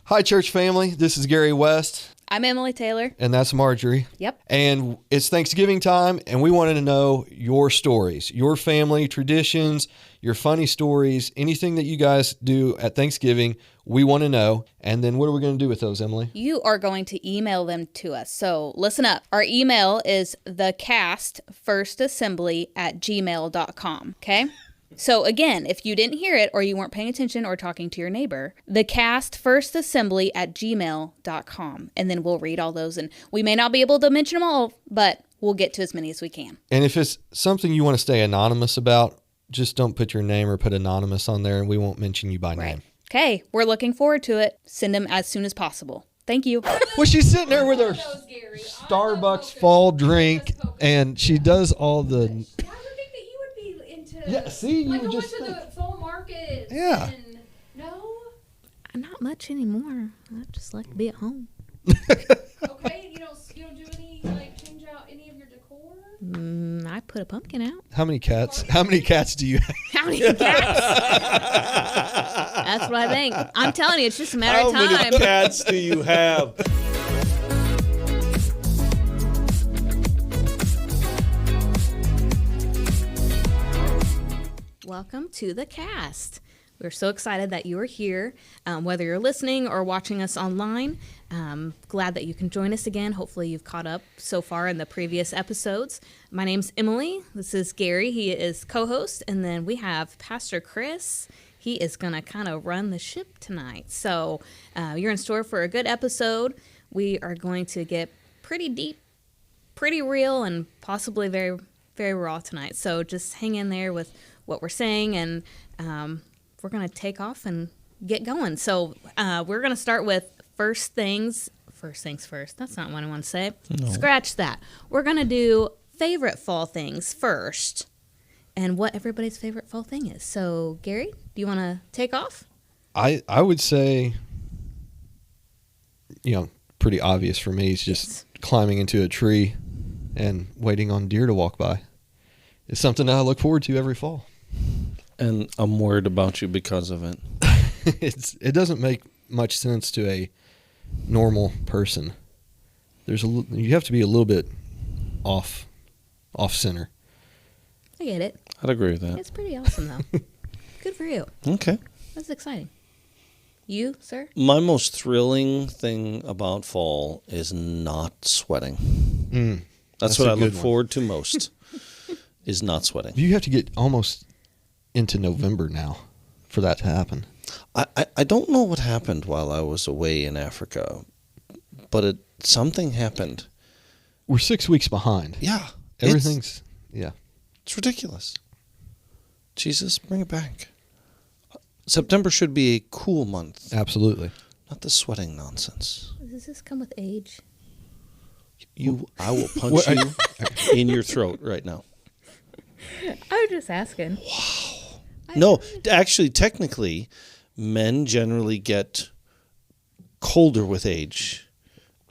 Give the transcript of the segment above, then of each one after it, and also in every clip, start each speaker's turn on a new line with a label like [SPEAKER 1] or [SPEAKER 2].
[SPEAKER 1] Hi, church family. This is Gary West.
[SPEAKER 2] I'm Emily Taylor.
[SPEAKER 1] And that's Marjorie.
[SPEAKER 2] Yep.
[SPEAKER 1] And it's Thanksgiving time, and we wanted to know your stories, your family traditions, your funny stories, anything that you guys do at Thanksgiving. We want to know. And then what are we going to do with those, Emily?
[SPEAKER 2] You are going to email them to us. So listen up. Our email is thecastfirstassembly@gmail.com. Okay? So again, if you didn't hear it or you weren't paying attention or talking to your neighbor, thecastfirstassembly@gmail.com. And then we'll read all those. And we may not be able to mention them all, but we'll get to as many as we can.
[SPEAKER 1] And if it's something you want to stay anonymous about, just don't put your name or put anonymous on there, and we won't mention you by name.
[SPEAKER 2] Okay, we're looking forward to it. Send them as soon as possible. Thank you.
[SPEAKER 1] Well, she's sitting there with her Starbucks fall drink, and she does all the... Yeah, see, you
[SPEAKER 3] like
[SPEAKER 1] just
[SPEAKER 3] to the fall market.
[SPEAKER 1] Yeah.
[SPEAKER 3] And, no.
[SPEAKER 2] Not much anymore. I just like to be at home.
[SPEAKER 3] Okay, you don't do any change out any of your decor.
[SPEAKER 2] I put a pumpkin out.
[SPEAKER 1] How many cats? How many cats do you have?
[SPEAKER 2] How many cats? That's what I think. I'm telling you, it's just a matter of time.
[SPEAKER 4] How many cats do you have?
[SPEAKER 2] Welcome to the cast. We're so excited that you are here, whether you're listening or watching us online. Glad that you can join us again. Hopefully you've caught up so far in the previous episodes. My name's Emily. This is Gary. He is co-host. And then we have Pastor Chris. He is going to kind of run the ship tonight. So you're in store for a good episode. We are going to get pretty deep, pretty real, and possibly very, very raw tonight. So just hang in there with what we're saying, and we're going to take off and get going. So we're going to start with first things first. That's not what I want to say. No. Scratch that. We're going to do favorite fall things first, and what everybody's favorite fall thing is. So, Gary, do you want to take off?
[SPEAKER 1] I would say, pretty obvious for me is just climbing into a tree and waiting on deer to walk by. It's something that I look forward to every fall.
[SPEAKER 4] And I'm worried about you because of it.
[SPEAKER 1] It doesn't make much sense to a normal person. You have to be a little bit off center.
[SPEAKER 2] I get it.
[SPEAKER 4] I'd agree with that.
[SPEAKER 2] It's pretty awesome, though. Good for you.
[SPEAKER 4] Okay.
[SPEAKER 2] That's exciting. You, sir?
[SPEAKER 4] My most thrilling thing about fall is not sweating. That's what I look forward to most, is not sweating.
[SPEAKER 1] You have to get almost into November now for that to happen.
[SPEAKER 4] I don't know what happened while I was away in Africa, but something happened.
[SPEAKER 1] We're 6 weeks behind.
[SPEAKER 4] Yeah.
[SPEAKER 1] Everything's,
[SPEAKER 4] It's ridiculous. Jesus, bring it back. September should be a cool month.
[SPEAKER 1] Absolutely.
[SPEAKER 4] Not the sweating nonsense.
[SPEAKER 2] Does this come with age?
[SPEAKER 4] I will punch you in your throat right now.
[SPEAKER 2] I was just asking.
[SPEAKER 4] Wow. No, actually, technically, men generally get colder with age,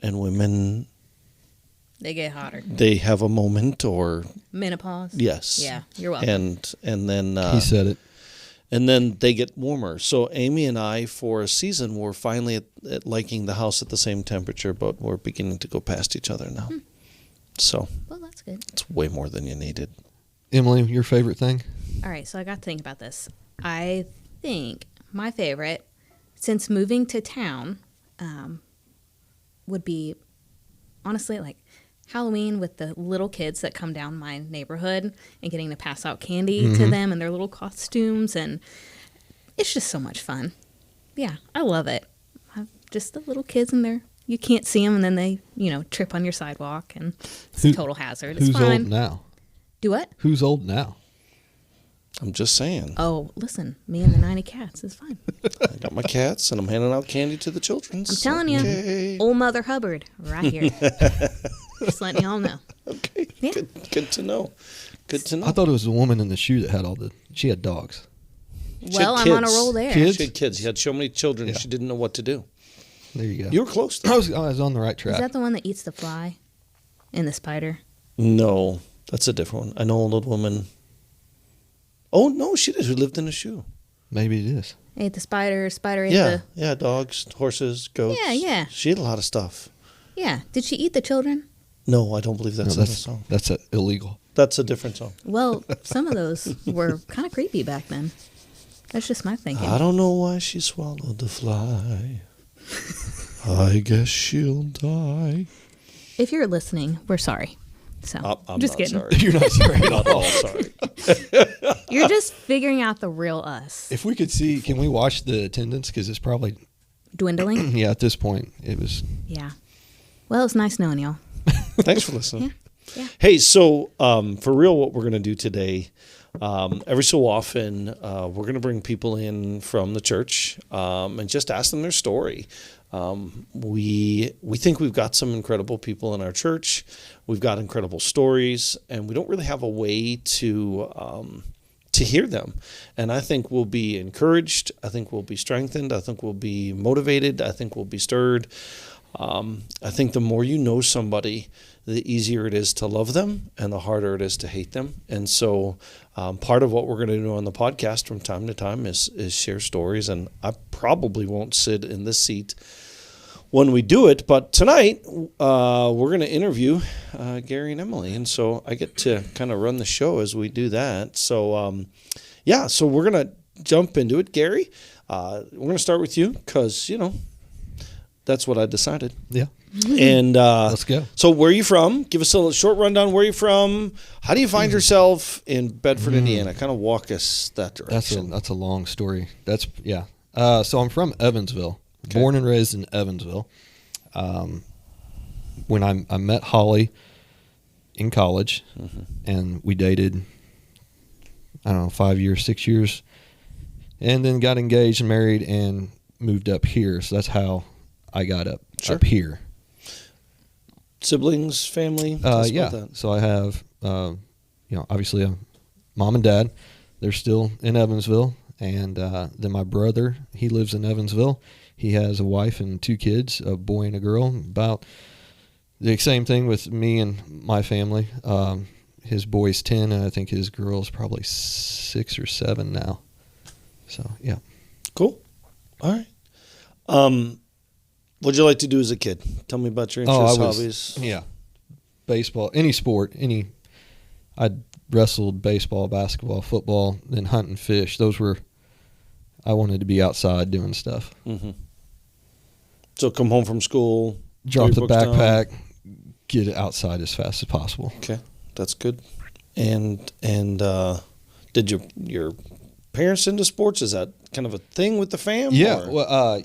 [SPEAKER 4] and women...
[SPEAKER 2] They get hotter.
[SPEAKER 4] They have a moment or...
[SPEAKER 2] Menopause?
[SPEAKER 4] Yes.
[SPEAKER 2] Yeah, you're welcome.
[SPEAKER 4] And then...
[SPEAKER 1] he said it.
[SPEAKER 4] And then they get warmer. So Amy and I, for a season, were finally at liking the house at the same temperature, but we're beginning to go past each other now. So...
[SPEAKER 2] Well, that's good.
[SPEAKER 4] It's way more than you needed.
[SPEAKER 1] Emily, your favorite thing?
[SPEAKER 2] All right, so I got to think about this. I think my favorite, since moving to town, would be, honestly, like Halloween with the little kids that come down my neighborhood and getting to pass out candy to them and their little costumes. And it's just so much fun. Yeah, I love it. Just the little kids in there. You can't see them, and then they, trip on your sidewalk, and it's a total hazard. It's
[SPEAKER 1] who's
[SPEAKER 2] fine.
[SPEAKER 1] old now?
[SPEAKER 2] Do what?
[SPEAKER 1] Who's old now?
[SPEAKER 4] I'm just saying.
[SPEAKER 2] Oh, listen, me and the 90 cats is fine.
[SPEAKER 4] I got my cats, and I'm handing out candy to the children.
[SPEAKER 2] I'm telling you, old Mother Hubbard, right here. Just letting y'all know.
[SPEAKER 4] Okay,
[SPEAKER 2] Yeah.
[SPEAKER 4] Good to know. Good to know.
[SPEAKER 1] I thought it was the woman in the shoe that had she had dogs.
[SPEAKER 2] Well, I'm on a roll there.
[SPEAKER 1] Kids?
[SPEAKER 4] She had kids. She had so many children, she didn't know what to do.
[SPEAKER 1] There you go.
[SPEAKER 4] You were close to
[SPEAKER 1] I was on the right track.
[SPEAKER 2] Is that the one that eats the fly and the spider?
[SPEAKER 4] No, that's a different one. I know an old woman. Oh, no, she did, who lived in a shoe.
[SPEAKER 1] Maybe it is.
[SPEAKER 2] Ate the spider. Spider ate
[SPEAKER 4] Yeah,
[SPEAKER 2] the.
[SPEAKER 4] yeah, dogs, horses, goats.
[SPEAKER 2] Yeah.
[SPEAKER 4] She ate a lot of stuff.
[SPEAKER 2] Yeah. Did she eat the children?
[SPEAKER 4] No, I don't believe that's
[SPEAKER 1] No,
[SPEAKER 4] in the song.
[SPEAKER 1] that's illegal.
[SPEAKER 4] That's a different song.
[SPEAKER 2] Well, some of those were kind of creepy back then. That's just my thinking.
[SPEAKER 4] I don't know why she swallowed the fly. I guess she'll die.
[SPEAKER 2] If you're listening, we're sorry. So
[SPEAKER 4] I'm
[SPEAKER 2] just
[SPEAKER 4] not
[SPEAKER 2] kidding.
[SPEAKER 4] sorry.
[SPEAKER 1] You're not sorry at
[SPEAKER 4] Not at
[SPEAKER 1] all.
[SPEAKER 4] all sorry.
[SPEAKER 2] You're just figuring out the real us.
[SPEAKER 1] If we could see, can we watch the attendance? Because it's probably,
[SPEAKER 2] Dwindling?
[SPEAKER 1] yeah, at this point, it was.
[SPEAKER 2] Yeah. Well, it's nice knowing y'all.
[SPEAKER 4] Thanks for listening.
[SPEAKER 2] Yeah.
[SPEAKER 4] Hey, so for real, what we're going to do today, every so often, we're going to bring people in from the church and just ask them their story. We think we've got some incredible people in our church. We've got incredible stories, and we don't really have a way to hear them. And I think we'll be encouraged. I think we'll be strengthened. I think we'll be motivated. I think we'll be stirred. I think the more you know somebody, the easier it is to love them and the harder it is to hate them. And so part of what we're going to do on the podcast from time to time is share stories. And I probably won't sit in this seat when we do it. But tonight we're going to interview Gary and Emily. And so I get to kind of run the show as we do that. So, so we're going to jump into it. Gary, we're going to start with you because, that's what I decided.
[SPEAKER 1] Yeah.
[SPEAKER 4] And
[SPEAKER 1] Let's go.
[SPEAKER 4] So where are you from? Give us a short rundown. Where are you from? How do you find yourself in Bedford, Indiana? Kind of walk us that direction.
[SPEAKER 1] That's a long story. So I'm from Evansville, born and raised in Evansville. When I met Holly in college, and we dated, 5 years, 6 years, and then got engaged and married and moved up here. So that's how I got up here.
[SPEAKER 4] Siblings, family? Tell us about that.
[SPEAKER 1] So I have, obviously a mom and dad. They're still in Evansville. And then my brother, he lives in Evansville. He has a wife and 2 kids, a boy and a girl. About the same thing with me and my family. His boy's 10, and I think his girl's probably 6 or 7 now. So, yeah.
[SPEAKER 4] Cool. All right. What'd you like to do as a kid? Tell me about your interests, hobbies.
[SPEAKER 1] Yeah. Baseball, any sport, I wrestled baseball, basketball, football, then hunt and fish. I wanted to be outside doing stuff.
[SPEAKER 4] Mm-hmm. So come home from school.
[SPEAKER 1] Drop the backpack, get it outside as fast as possible.
[SPEAKER 4] Okay. That's good. And did your parents into sports? Is that kind of a thing with the fam?
[SPEAKER 1] Yeah.
[SPEAKER 4] Or?
[SPEAKER 1] Well,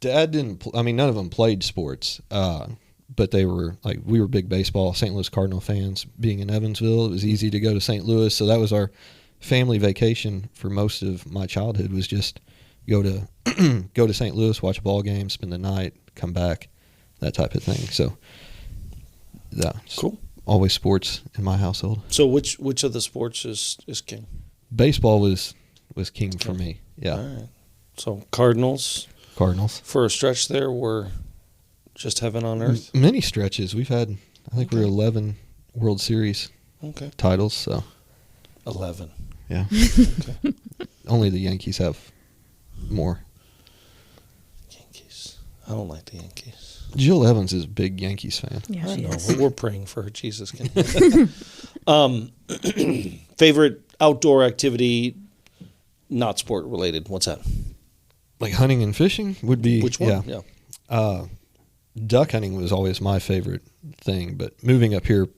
[SPEAKER 1] Dad didn't. None of them played sports, but they were we were big baseball, St. Louis Cardinal fans. Being in Evansville, it was easy to go to St. Louis, so that was our family vacation for most of my childhood. Was just go to St. Louis, watch a ball game, spend the night, come back, that type of thing. So, yeah,
[SPEAKER 4] cool.
[SPEAKER 1] Always sports in my household.
[SPEAKER 4] So which of the sports is king?
[SPEAKER 1] Baseball was king for me. Yeah.
[SPEAKER 4] All right. So Cardinals for a stretch there were just heaven on earth.
[SPEAKER 1] Many stretches. We've had, I think we're 11 World Series titles. So
[SPEAKER 4] 11.
[SPEAKER 1] Yeah.
[SPEAKER 4] Okay.
[SPEAKER 1] Only the Yankees have more.
[SPEAKER 4] Yankees. I don't like the Yankees.
[SPEAKER 1] Jill Evans is a big Yankees fan.
[SPEAKER 2] Yeah,
[SPEAKER 4] I
[SPEAKER 2] she
[SPEAKER 4] know.
[SPEAKER 2] is.
[SPEAKER 4] We're praying for her. Jesus can. Favorite outdoor activity, not sport related. What's that?
[SPEAKER 1] Like hunting and fishing would be.
[SPEAKER 4] Which one?
[SPEAKER 1] Yeah. Duck hunting was always my favorite thing, but moving up here,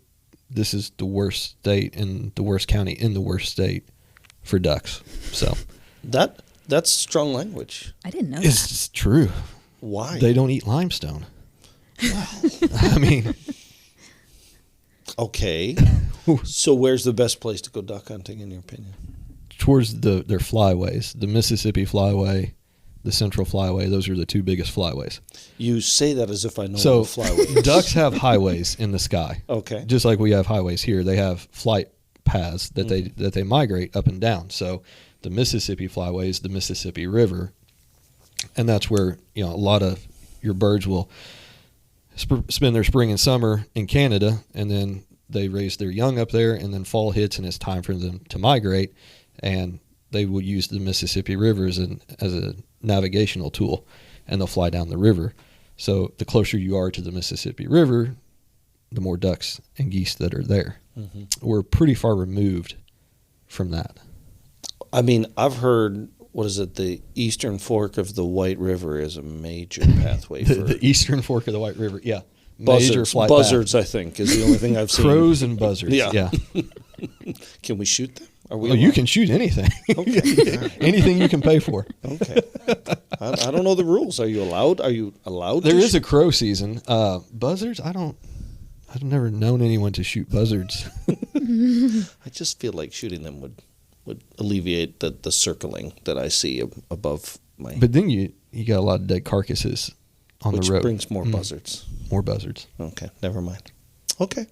[SPEAKER 1] this is the worst state in the worst county in the worst state for ducks. So
[SPEAKER 4] that's strong language.
[SPEAKER 2] I didn't know that.
[SPEAKER 1] it's true.
[SPEAKER 4] Why?
[SPEAKER 1] They don't eat limestone. I mean,
[SPEAKER 4] okay. So where's the best place to go duck hunting in your opinion?
[SPEAKER 1] towards their flyways, the Mississippi Flyway, the Central Flyway. Those are the 2 biggest flyways.
[SPEAKER 4] You say that as if I know
[SPEAKER 1] So
[SPEAKER 4] what a flyway is.
[SPEAKER 1] ducks have highways in the sky.
[SPEAKER 4] Okay.
[SPEAKER 1] Just like we have highways here, they have flight paths that they migrate up and down. So the Mississippi Flyway is the Mississippi River, and that's where a lot of your birds will spend their spring and summer in Canada, and then they raise their young up there, and then fall hits and it's time for them to migrate. And they will use the Mississippi River as a navigational tool, and they'll fly down the river. So the closer you are to the Mississippi River, the more ducks and geese that are there. Mm-hmm. We're pretty far removed from that.
[SPEAKER 4] I mean, I've heard, what is it, the eastern fork of the White River is a major pathway for...
[SPEAKER 1] the eastern fork of the White River, yeah. Major flight
[SPEAKER 4] buzzards,
[SPEAKER 1] path.
[SPEAKER 4] I think, is the only thing I've seen.
[SPEAKER 1] Crows and buzzards, yeah.
[SPEAKER 4] Can we shoot them? Are we?
[SPEAKER 1] Oh, you can shoot anything. Okay. Anything you can pay for.
[SPEAKER 4] Okay. I don't know the rules. Are you allowed?
[SPEAKER 1] There is a crow season. Buzzards, I've never known anyone to shoot buzzards.
[SPEAKER 4] I just feel like shooting them would alleviate the circling that I see above my...
[SPEAKER 1] But then you got a lot of dead carcasses on the road.
[SPEAKER 4] Which brings more buzzards.
[SPEAKER 1] More buzzards.
[SPEAKER 4] Okay, never mind. Okay.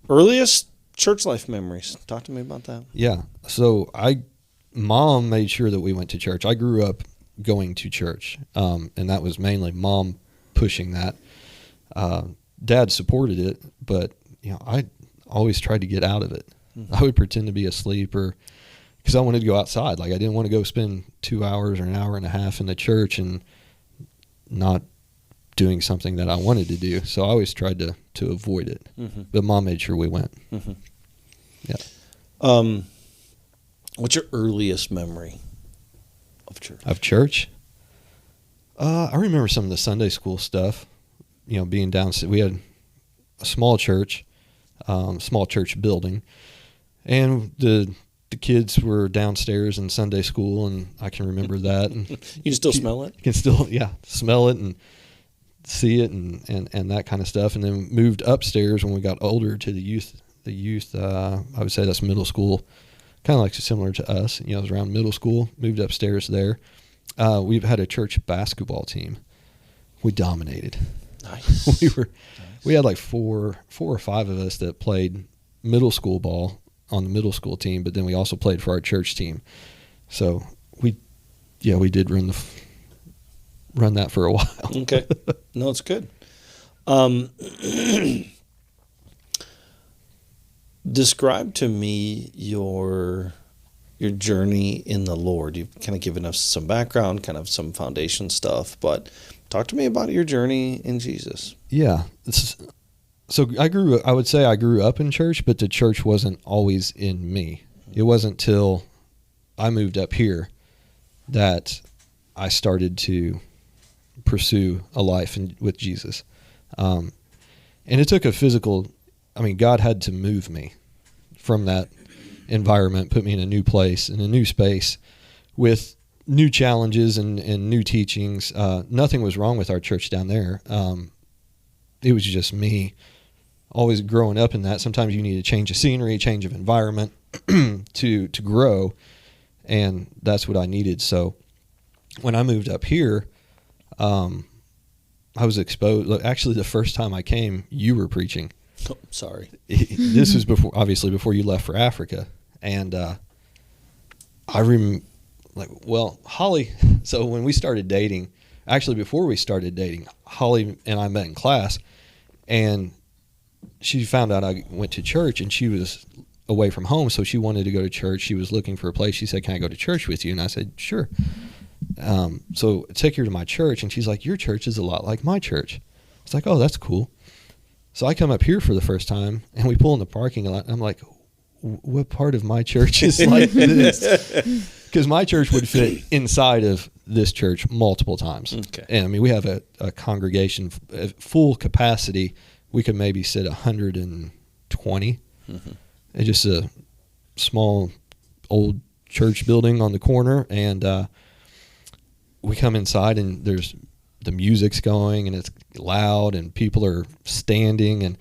[SPEAKER 4] Earliest church life memories. Talk to me about that.
[SPEAKER 1] Yeah. So Mom made sure that we went to church. I grew up going to church, and that was mainly Mom pushing that. Dad supported it, but I always tried to get out of it. Mm-hmm. I would pretend to be asleep, or because I wanted to go outside. Like, I didn't want to go spend 2 hours or an hour and a half in the church and not doing something that I wanted to do. So I always tried to avoid it. Mm-hmm. But Mom made sure we went. Mm-hmm. Yeah.
[SPEAKER 4] What's your earliest memory of church?
[SPEAKER 1] Of church? I remember some of the Sunday school stuff. Being downstairs. We had a small church building, and the kids were downstairs in Sunday school, and I can remember that. And
[SPEAKER 4] you can still smell it?
[SPEAKER 1] You can still, smell it and see it and that kind of stuff. And then moved upstairs when we got older to the youth. I would say that's middle school, kind of like similar to us. It was around middle school. Moved upstairs there. We've had a church basketball team. We dominated.
[SPEAKER 4] Nice.
[SPEAKER 1] We had like four or five of us that played middle school ball on the middle school team, but then we also played for our church team. So we did run that for a while.
[SPEAKER 4] Okay. No, it's good. Describe to me your journey in the Lord. You've kind of given us some background, kind of some foundation stuff, but talk to me about your journey in Jesus.
[SPEAKER 1] Yeah. So I would say I grew up in church, but the church wasn't always in me. It wasn't till I moved up here that I started to pursue a life with Jesus. And it took God had to move me from that environment, put me in a new place, in a new space with new challenges and new teachings. Nothing was wrong with our church down there. It was just me always growing up in that. Sometimes you need a change of scenery, change of environment to grow, and that's what I needed. So when I moved up here, I was exposed. Actually, the first time I came, you were preaching.
[SPEAKER 4] Oh, sorry.
[SPEAKER 1] This was before you left for Africa, and Holly. So when we started dating, actually before we started dating, Holly and I met in class, and she found out I went to church, and she was away from home, so she wanted to go to church. She was looking for a place. She said, "Can I go to church with you?" And I said, "Sure." So I take her to my church, and she's like, "Your church is a lot like my church." It's like, "Oh, that's cool." So I come up here for the first time, and we pull in the parking lot, and I'm like, what part of my church is like this? Because my church would fit inside of this church multiple times.
[SPEAKER 4] Okay.
[SPEAKER 1] And we have a congregation at full capacity. We could maybe sit 120. Mm-hmm. It's just a small old church building on the corner, and we come inside, and there's the music's going, and it's loud, and people are standing. And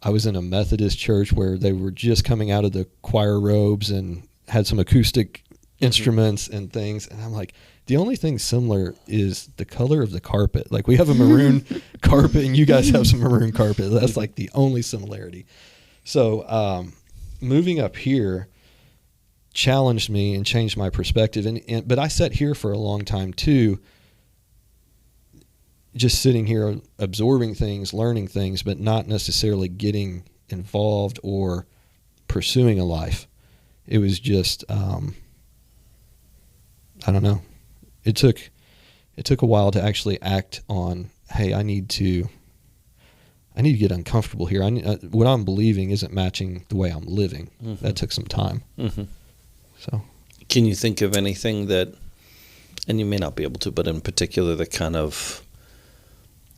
[SPEAKER 1] I was in a Methodist church where they were just coming out of the choir robes and had some acoustic instruments and things. And I'm like, the only thing similar is the color of the carpet. Like, we have a maroon carpet, and you guys have some maroon carpet. That's like the only similarity. So moving up here challenged me and changed my perspective. But I sat here for a long time too, just sitting here absorbing things, learning things, but not necessarily getting involved or pursuing a life it was just, I don't know. It took a while to actually act on, hey, I need to get uncomfortable here. What I'm believing isn't matching the way I'm living.
[SPEAKER 4] Mm-hmm.
[SPEAKER 1] That took some time.
[SPEAKER 4] Mm-hmm.
[SPEAKER 1] So,
[SPEAKER 4] can you think of anything that, and you may not be able to, but in particular, that kind of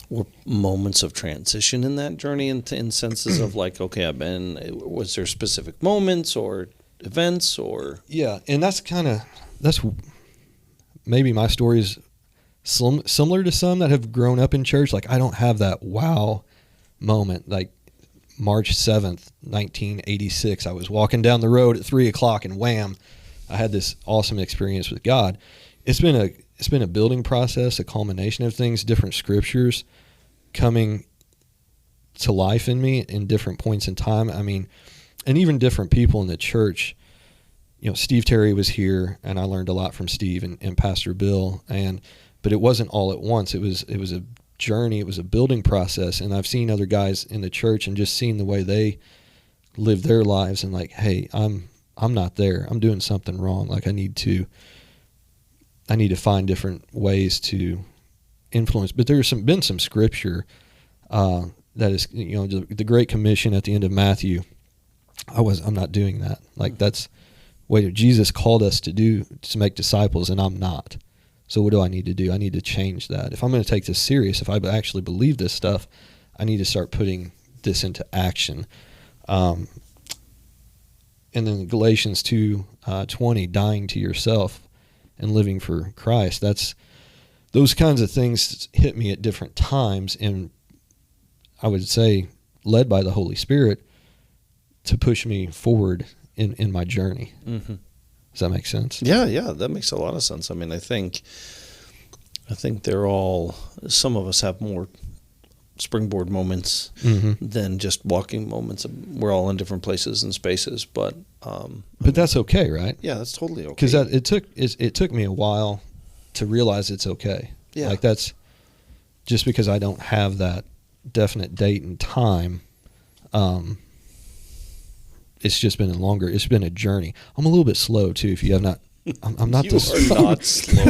[SPEAKER 4] were moments of transition in that journey, in senses of like, okay, was there specific moments or events or?
[SPEAKER 1] Yeah, and that's maybe my story is similar to some that have grown up in church. Like, I don't have that wow moment. Like March 7th, 1986, I was walking down the road at 3:00 and wham, I had this awesome experience with God. It's been a building process, a culmination of things, different scriptures coming to life in me in different points in time. I mean, and even different people in the church. Steve Terry was here, and I learned a lot from Steve and Pastor Bill, but it wasn't all at once. It was a journey. It was a building process, and I've seen other guys in the church and just seen the way they live their lives, and like, hey, I'm not there. I'm doing something wrong. Like, I need to find different ways to influence. But there's been some scripture that is, the Great Commission at the end of Matthew. I'm not doing that. Like, that's what Jesus called us to do, to make disciples, and I'm not. So what do I need to do? I need to change that. If I'm going to take this serious, if I actually believe this stuff, I need to start putting this into action. And then Galatians 2:20, dying to yourself and living for Christ. Those kinds of things hit me at different times, and I would say led by the Holy Spirit to push me forward in my journey. Mm-hmm. Does that make sense?
[SPEAKER 4] Yeah, that makes a lot of sense. I mean, I think they're all, some of us have more springboard moments than just walking moments. We're all in different places and spaces, but
[SPEAKER 1] that's okay, right?
[SPEAKER 4] Yeah, that's totally okay.
[SPEAKER 1] Because it took me a while to realize it's okay.
[SPEAKER 4] Yeah,
[SPEAKER 1] like, that's just because I don't have that definite date and time. It's just been it's been a journey. I'm a little bit slow too. If you have not, I'm not.
[SPEAKER 4] You are not slow,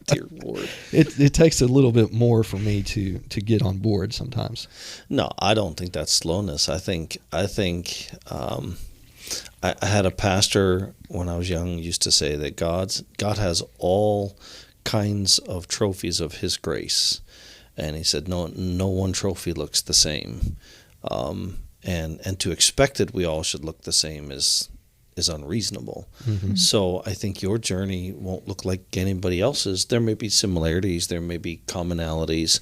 [SPEAKER 4] dear Lord.
[SPEAKER 1] It takes a little bit more for me to get on board sometimes.
[SPEAKER 4] No, I don't think that's slowness. I think I had a pastor when I was young used to say that God has all kinds of trophies of His grace, and he said no one trophy looks the same. And to expect that we all should look the same is unreasonable. Mm-hmm. So I think your journey won't look like anybody else's. There may be similarities, there may be commonalities.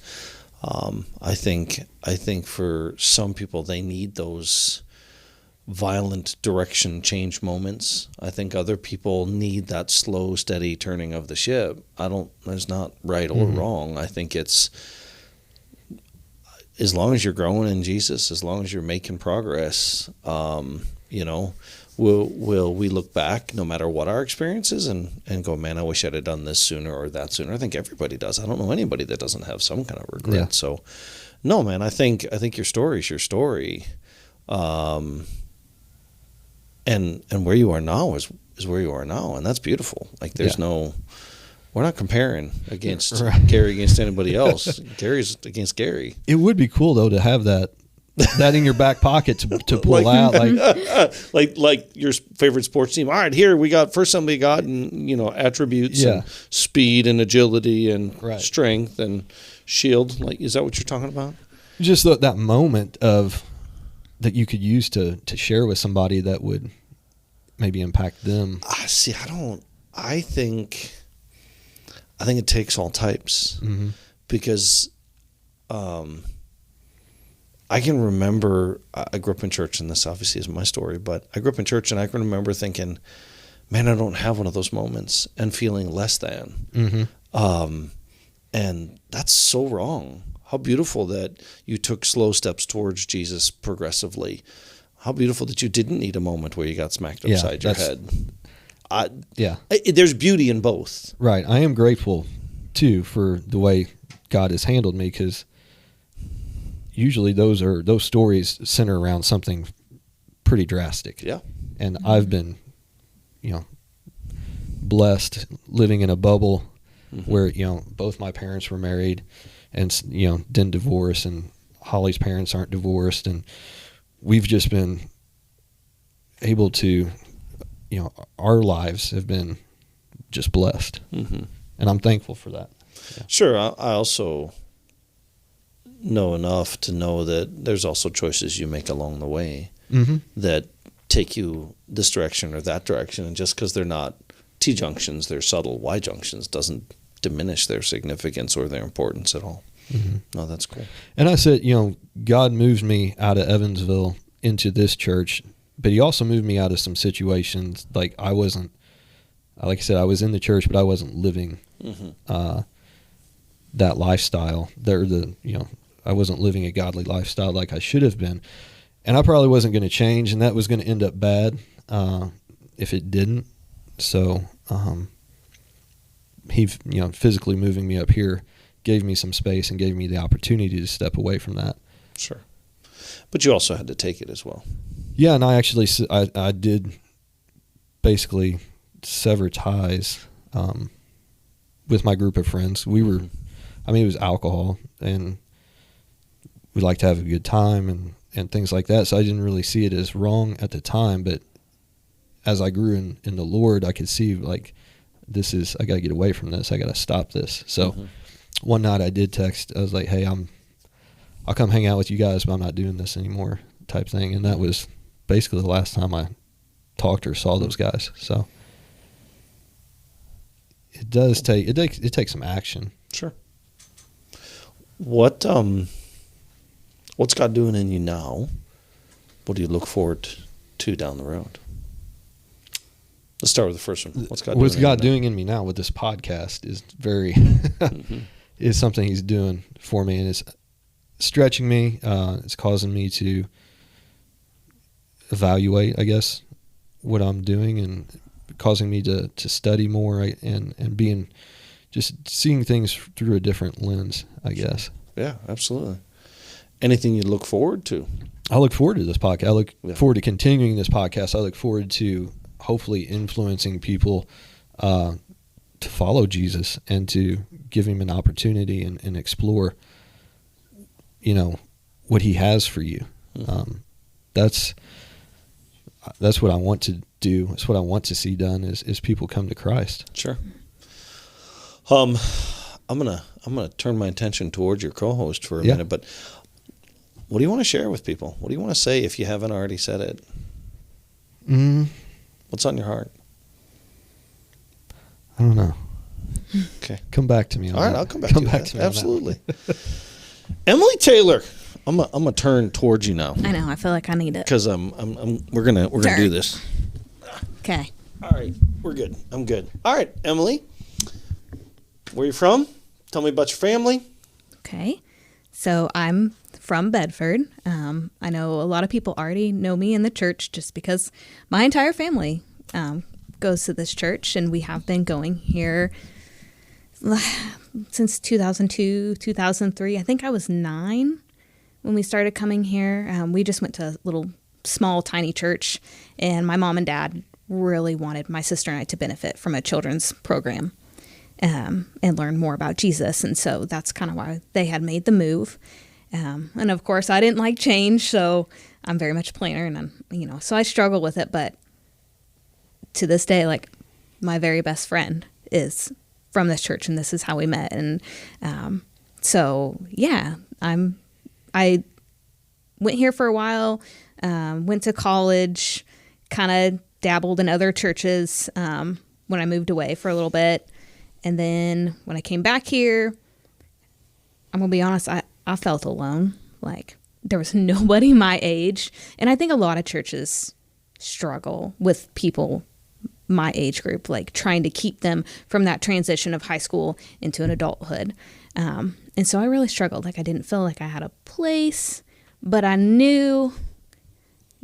[SPEAKER 4] I think for some people they need those violent direction change moments. I think other people need that slow, steady turning of the ship. There's not right or wrong. I think it's, as long as you're growing in Jesus, as long as you're making progress, will we look back no matter what our experience is and go, man, I wish I'd have done this sooner or that sooner. I think everybody does. I don't know anybody that doesn't have some kind of regret. Yeah. So, no, man, I think your story is your story. And where you are now is where you are now, and that's beautiful. Like, there's we're not comparing against Gary against anybody else. Gary's against Gary.
[SPEAKER 1] It would be cool though to have that in your back pocket to pull out,
[SPEAKER 4] like your favorite sports team. All right, here we got first somebody got attributes and speed and agility and strength and shield. Like, is that what you're talking about?
[SPEAKER 1] Just that moment of that you could use to share with somebody that would maybe impact them.
[SPEAKER 4] I think it takes all types, because I can remember, I grew up in church, and this obviously is my story, but I grew up in church and I can remember thinking, man, I don't have one of those moments, and feeling less than. And that's so wrong. How beautiful that you took slow steps towards Jesus progressively. How beautiful that you didn't need a moment where you got smacked upside your head. There's beauty in both.
[SPEAKER 1] Right. I am grateful, too, for the way God has handled me, because usually those stories center around something pretty drastic.
[SPEAKER 4] Yeah.
[SPEAKER 1] And I've been blessed living in a bubble where, both my parents were married and, didn't divorce, and Holly's parents aren't divorced. And we've just been able to, our lives have been just blessed. And I'm thankful for that. Yeah.
[SPEAKER 4] Sure. I also know enough to know that there's also choices you make along the way that take you this direction or that direction. And just because they're not T-junctions, they're subtle Y-junctions, doesn't diminish their significance or their importance at all. No, that's cool.
[SPEAKER 1] And I said, God moved me out of Evansville into this church, but he also moved me out of some situations. Like I said, I was in the church, but I wasn't living that lifestyle. I wasn't living a godly lifestyle like I should have been. And I probably wasn't going to change, and that was going to end up bad if it didn't. So he, physically moving me up here gave me some space and gave me the opportunity to step away from that.
[SPEAKER 4] Sure. But you also had to take it as well. Yeah,
[SPEAKER 1] and I actually I did basically sever ties with my group of friends. We were, it was alcohol, and we liked to have a good time and things like that. So I didn't really see it as wrong at the time, but as I grew in the Lord, I could see like, I got to get away from this. I got to stop this. So one night I did text. I was like, hey, I'll come hang out with you guys, but I'm not doing this anymore type thing. And that was basically the last time I talked or saw those guys. So it takes some action.
[SPEAKER 4] Sure. What's God doing in you now? What do you look forward to down the road? Let's start with the first one. What's God
[SPEAKER 1] doing in me now with this podcast is very is something he's doing for me, and it's stretching me. It's causing me to evaluate, I guess, what I'm doing, and causing me to study more and being just seeing things through a different lens, I guess.
[SPEAKER 4] Yeah, absolutely. Anything you look forward to?
[SPEAKER 1] I look forward to this podcast. I look forward to continuing this podcast. I look forward to hopefully influencing people to follow Jesus and to give him an opportunity and explore, what he has for you. That's what I want to do. That's what I want to see done is people come to Christ.
[SPEAKER 4] Sure. I'm gonna turn my attention towards your co-host for a minute, but what do you want to share with people? What do you want to say if you haven't already said it? What's on your heart?
[SPEAKER 1] I don't know.
[SPEAKER 4] Okay.
[SPEAKER 1] Come back to me on
[SPEAKER 4] All right,
[SPEAKER 1] that.
[SPEAKER 4] I'll come back to you. Absolutely. Emily Taylor, I'm gonna turn towards you now.
[SPEAKER 2] I know. I feel like I need it.
[SPEAKER 4] Because we're gonna do this.
[SPEAKER 2] Okay.
[SPEAKER 4] All right, we're good. I'm good. All right, Emily, where are you from? Tell me about your family.
[SPEAKER 2] Okay. So I'm from Bedford. I know a lot of people already know me in the church just because my entire family goes to this church, and we have been going here since 2002, 2003. I think I was 9 when we started coming here. We just went to a little small, tiny church, and my mom and dad really wanted my sister and I to benefit from a children's program and learn more about Jesus. And so that's kind of why they had made the move. And of course, I didn't like change, so I'm very much a planner, and so I struggle with it. But to this day, like, my very best friend is from this church, and this is how we met. And so yeah, I went here for a while, went to college, kind of dabbled in other churches when I moved away for a little bit, and then when I came back here, I'm gonna be honest, I felt alone. Like, there was nobody my age. And I think a lot of churches struggle with people my age group, like trying to keep them from that transition of high school into an adulthood. And so I really struggled. Like, I didn't feel like I had a place, but I knew,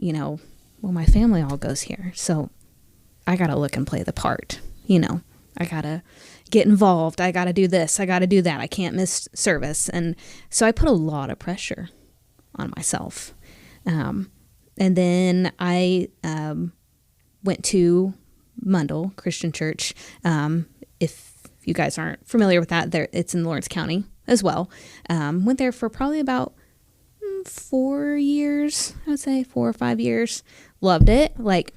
[SPEAKER 2] well, my family all goes here. So I got to look and play the part. I got to get involved. I got to do this. I got to do that. I can't miss service. And so I put a lot of pressure on myself. And then I went to Mundell Christian Church. If you guys aren't familiar with that, it's in Lawrence County as well. Went there for probably about 4 years, I would say 4 or 5 years. Loved it. Like,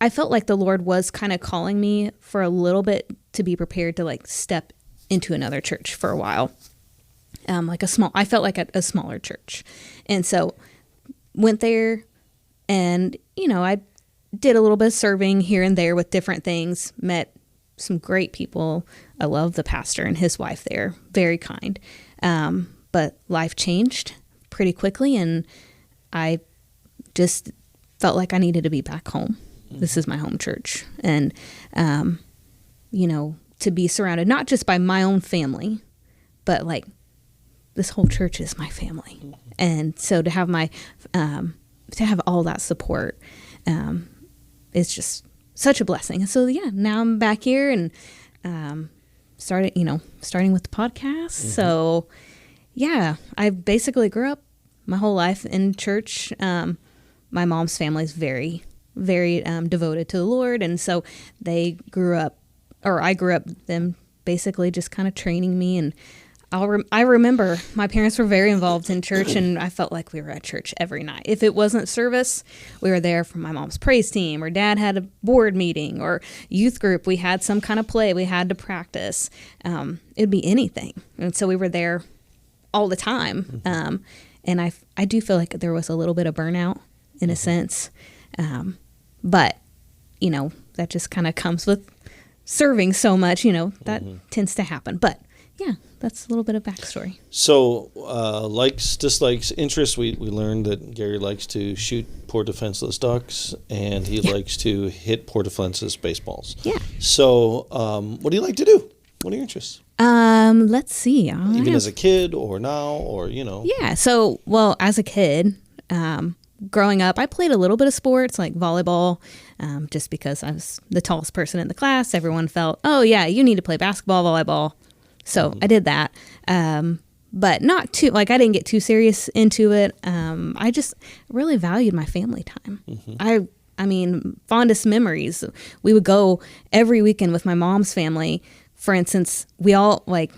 [SPEAKER 2] I felt like the Lord was kind of calling me for a little bit to be prepared to like step into another church for a while. I felt like a smaller church. And so went there and, I did a little bit of serving here and there with different things, met some great people. I love the pastor and his wife there. Very kind. But life changed pretty quickly, and I just felt like I needed to be back home. This is my home church. And, to be surrounded not just by my own family, but like this whole church is my family. And so to have to have all that support is just such a blessing. And so, now I'm back here and starting with the podcast. So, I basically grew up my whole life in church. My mom's family is very, very devoted to the Lord. And so I grew up them basically just kind of training me. And I remember my parents were very involved in church, and I felt like we were at church every night. If it wasn't service, we were there for my mom's praise team, or dad had a board meeting, or youth group. We had some kind of play we had to practice. It'd be anything. And so we were there all the time. And I do feel like there was a little bit of burnout in a sense. But, that just kind of comes with serving so much, that tends to happen. But that's a little bit of backstory.
[SPEAKER 4] So, likes, dislikes, interests. We learned that Gary likes to shoot poor defenseless ducks, and he likes to hit poor defenseless baseballs. Yeah. So, what do you like to do? What are your interests?
[SPEAKER 2] Let's see.
[SPEAKER 4] Even as a kid or now or,
[SPEAKER 2] Yeah. So, as a kid, growing up, I played a little bit of sports like volleyball, just because I was the tallest person in the class. Everyone felt, oh, yeah, you need to play basketball, volleyball. So I did that. But not too, I didn't get too serious into it. I just really valued my family time. I mean, fondest memories. We would go every weekend with my mom's family. For instance, we all, my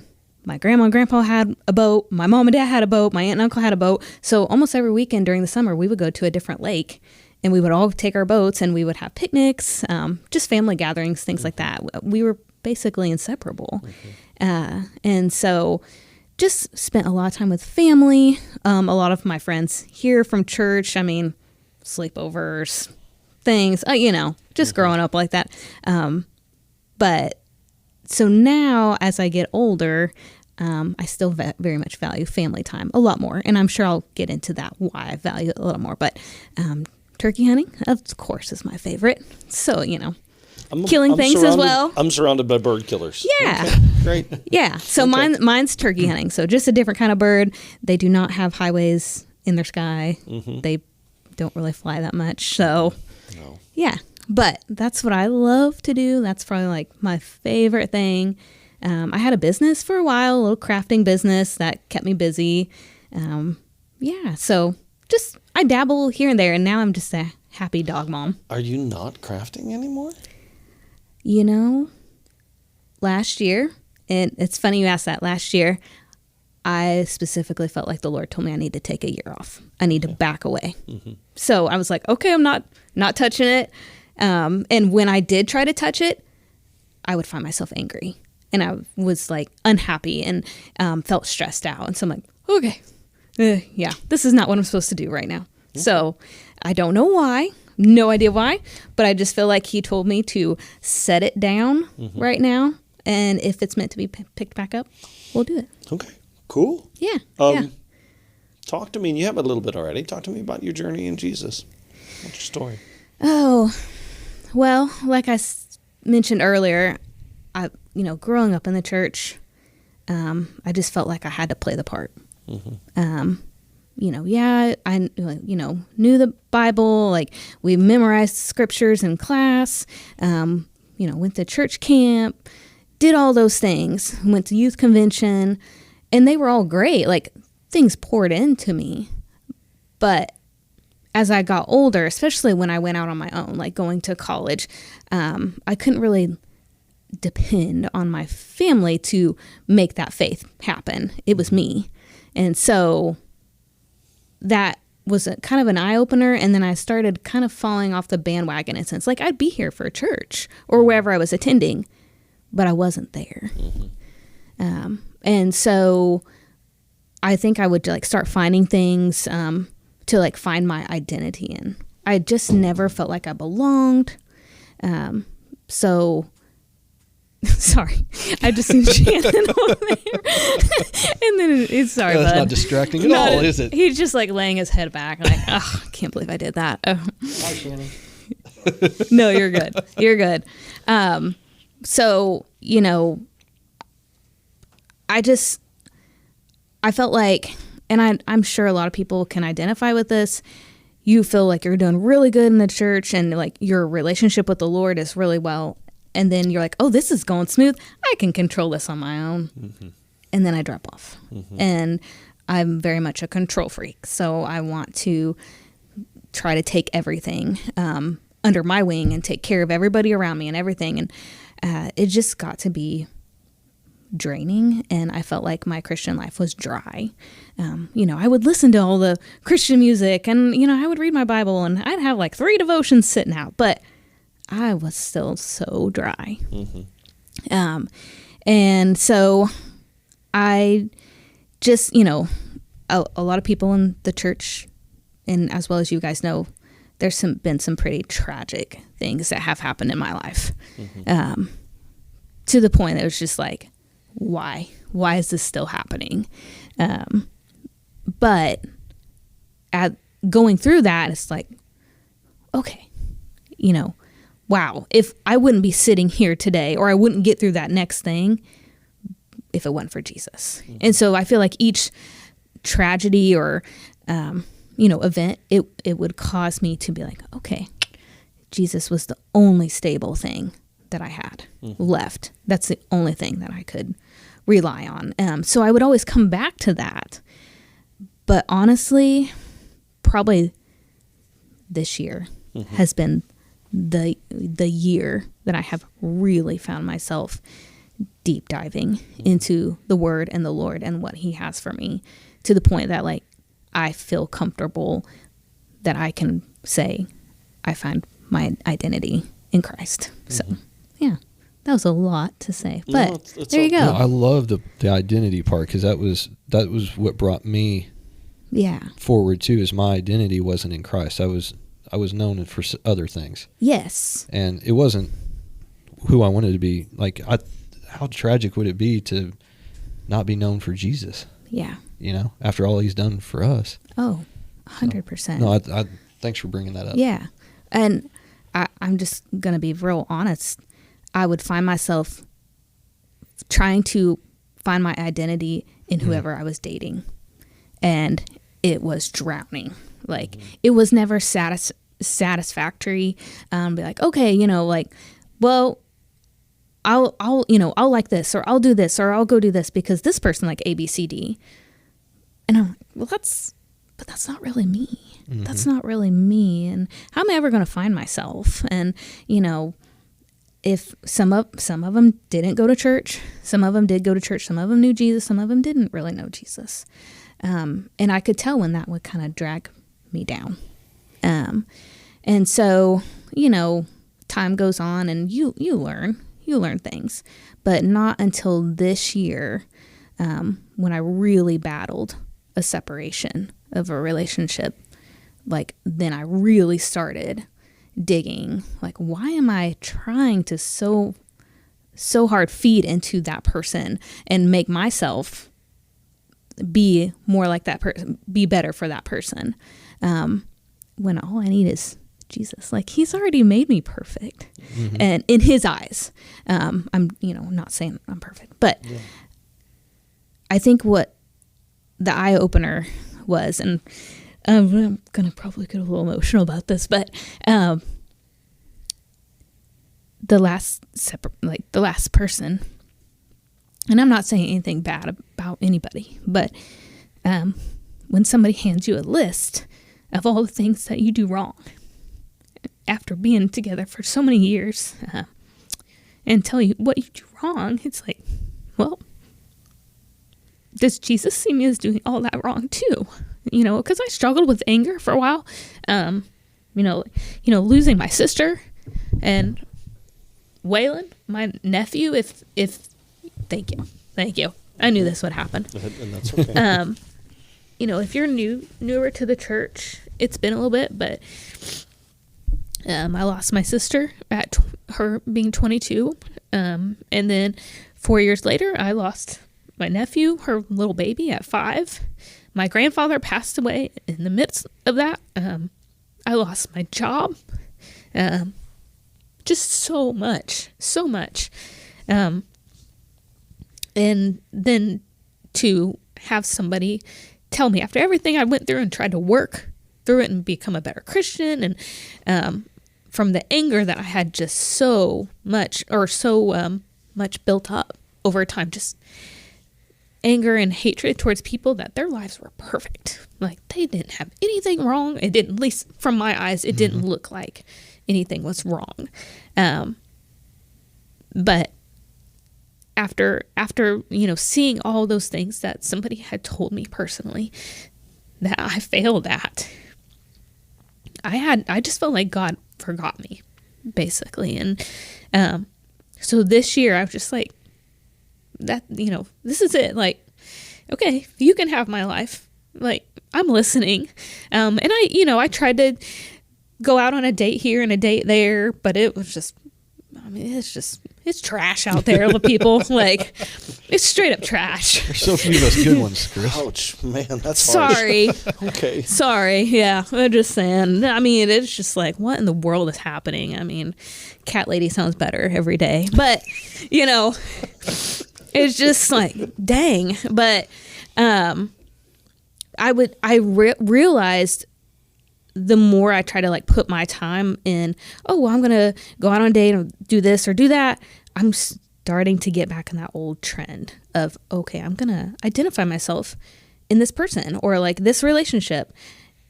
[SPEAKER 2] grandma and grandpa had a boat, my mom and dad had a boat, my aunt and uncle had a boat. So almost every weekend during the summer, we would go to a different lake, and we would all take our boats, and we would have picnics, just family gatherings, things like that. We were basically inseparable. And so just spent a lot of time with family. A lot of my friends here from church, sleepovers, things, just growing up like that. But so now as I get older, I still very much value family time a lot more. And I'm sure I'll get into that, why I value it a little more. But turkey hunting, of course, is my favorite. So, killing things as well.
[SPEAKER 4] I'm surrounded by bird killers.
[SPEAKER 2] Yeah.
[SPEAKER 4] Okay, great.
[SPEAKER 2] Yeah. So mine's turkey hunting. So just a different kind of bird. They do not have highways in their sky. They don't really fly that much. So, yeah. But that's what I love to do. That's probably my favorite thing. I had a business for a while, a little crafting business that kept me busy. So just I dabble here and there, and now I'm just a happy dog mom.
[SPEAKER 4] Are you not crafting anymore?
[SPEAKER 2] Last year, and it's funny you asked that, last year, I specifically felt like the Lord told me I need to take a year off. I need to back away. So I was like, okay, I'm not touching it. And when I did try to touch it, I would find myself angry, and I was unhappy and felt stressed out. And so I'm like, okay, this is not what I'm supposed to do right now. So I don't know why. No idea why, but I just feel like he told me to set it down right now. And if it's meant to be picked back up, we'll do it.
[SPEAKER 4] Okay, cool.
[SPEAKER 2] Yeah.
[SPEAKER 4] Talk to me, and you have a little bit already. Talk to me about your journey in Jesus. What's your story?
[SPEAKER 2] Oh, well, like I mentioned earlier, growing up in the church, I just felt like I had to play the part. I knew the Bible, we memorized scriptures in class, went to church camp, did all those things, went to youth convention, and they were all great. Things poured into me, but as I got older, especially when I went out on my own, like going to college, I couldn't really depend on my family to make that faith happen. It was me. And so that was kind of an eye-opener, and then I started kind of falling off the bandwagon in a sense. Like, I'd be here for church or wherever I was attending, but I wasn't there. And so I think I would like start finding things to like find my identity in. I just never felt like I belonged. So sorry, I just seen Shannon over there. And then it's sorry,
[SPEAKER 1] That's
[SPEAKER 2] bud.
[SPEAKER 1] not distracting at all, is it?
[SPEAKER 2] He's just like laying his head back, like, oh, I can't believe I did that. Oh.
[SPEAKER 1] Hi, Shannon.
[SPEAKER 2] No, you're good. You're good. So, you know, I felt like, and I'm sure a lot of people can identify with this. You feel like you're doing really good in the church and like your relationship with the Lord is really well. And then you're like, oh, this is going smooth. I can control this on my own. Mm-hmm. And then I drop off. Mm-hmm. And I'm very much a control freak. So I want to try to take everything under my wing and take care of everybody around me and everything. And it just got to be draining, and I felt like my Christian life was dry. You know, I would listen to all the Christian music, and, you know, I would read my Bible, and I'd have like 3 devotions sitting out, but I was still so dry. Mm-hmm. And so I just, you know, a lot of people in the church, and as well as you guys know, there's been some pretty tragic things that have happened in my life. Mm-hmm. To the point that it was just like, why is this still happening? But at going through that, it's like, okay, you know, wow, if I wouldn't be sitting here today, or I wouldn't get through that next thing if it wasn't for Jesus. Mm-hmm. And so I feel like each tragedy or, you know, event, it would cause me to be like, okay, Jesus was the only stable thing that I had left. That's the only thing that I could rely on. So I would always come back to that. But honestly, probably this year has been the year that I have really found myself deep diving into the Word and the Lord and what He has for me, to the point that like I feel comfortable that I can say I find my identity in Christ. So yeah, that was a lot to say, but no, it's there you go.
[SPEAKER 1] No, I love the identity part, because that was what brought me forward too. Is my identity wasn't in Christ. I was known for other things. Yes, and it wasn't who I wanted to be. Like, how tragic would it be to not be known for Jesus? Yeah, you know, after all He's done for us. Oh, 100%. No, I thanks for bringing that up.
[SPEAKER 2] Yeah, and I'm just gonna be real honest. I would find myself trying to find my identity in whoever I was dating, and it was drowning. Like, it was never satisfactory. Be like, okay, you know, like, well, I'll like this, or I'll do this, or I'll go do this because this person like A, B, C, D. And I'm like, well, that's not really me. Mm-hmm. That's not really me. And how am I ever going to find myself? And, you know, if some of them didn't go to church, some of them did go to church, some of them knew Jesus, some of them didn't really know Jesus. And I could tell when that would kind of drag me down. And so, you know, time goes on and you learn things, but not until this year, when I really battled a separation of a relationship, like then I really started digging, like, why am I trying to so hard feed into that person and make myself be more like that person, be better for that person, when all I need is Jesus. Like, He's already made me perfect, and in His eyes, I'm, you know, not saying I'm perfect, but I think what the eye opener was, and I'm gonna probably get a little emotional about this, but the last person, and I'm not saying anything bad about anybody, but when somebody hands you a list of all the things that you do wrong after being together for so many years, and tell you what you do wrong. It's like, well, does Jesus see me as doing all that wrong too? Because I struggled with anger for a while. Losing my sister and Waylon, my nephew. If thank you. I knew this would happen.
[SPEAKER 4] And that's okay.
[SPEAKER 2] If you're newer to the church, it's been a little bit, but I lost my sister at her being 22. And then 4 years later, I lost my nephew, her little baby, at 5. My grandfather passed away in the midst of that. I lost my job. Just so much. And then to have somebody tell me, after everything I went through and tried to work through it and become a better Christian, and from the anger that I had just so much built up over time, just anger and hatred towards people that their lives were perfect. Like, they didn't have anything wrong. It didn't, at least from my eyes, it didn't look like anything was wrong. But after seeing all those things that somebody had told me personally that I failed at, I just felt like God forgot me, basically. And so this year I was just like, that, this is it. Like, okay, you can have my life. Like, I'm listening. And I tried to go out on a date here and a date there, but it was just, it's trash out there, the people. Like, it's straight up trash.
[SPEAKER 1] There's so few of us good ones, Chris.
[SPEAKER 4] Ouch, man, that's
[SPEAKER 2] sorry.
[SPEAKER 4] harsh. Okay.
[SPEAKER 2] Sorry. Yeah, I'm just saying. It's just like, what in the world is happening? Cat lady sounds better every day, but it's just like, dang. But I realized the more I try to like put my time in, I'm going to go out on a date and do this or do that, I'm starting to get back in that old trend of, okay, I'm going to identify myself in this person or like this relationship.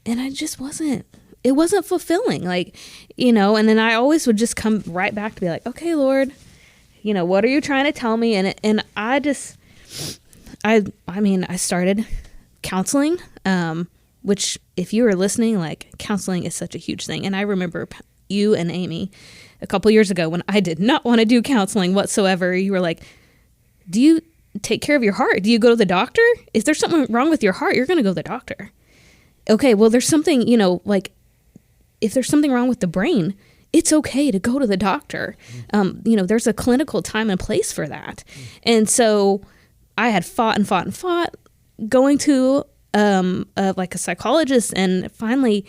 [SPEAKER 2] And it wasn't fulfilling. Like, and then I always would just come right back to be like, okay, Lord, what are you trying to tell me? And I started counseling, which, if you were listening, like, counseling is such a huge thing. And I remember you and Amy a couple years ago when I did not want to do counseling whatsoever. You were like, do you take care of your heart? Do you go to the doctor? Is there something wrong with your heart? You're going to go to the doctor. Okay, well, there's something, like, if there's something wrong with the brain, it's okay to go to the doctor. There's a clinical time and place for that. And so I had fought going to like a psychologist, and finally,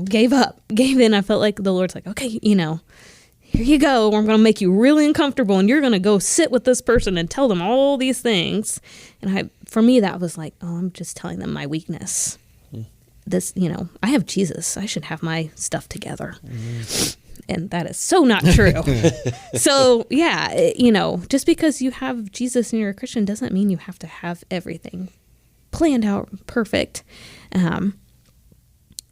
[SPEAKER 2] gave in. I felt like the Lord's like, okay, here you go. I'm going to make you really uncomfortable, and you're going to go sit with this person and tell them all these things. And for me, that was like, I'm just telling them my weakness. This, I have Jesus. I should have my stuff together. And that is so not true. So yeah, just because you have Jesus and you're a Christian doesn't mean you have to have everything planned out perfect.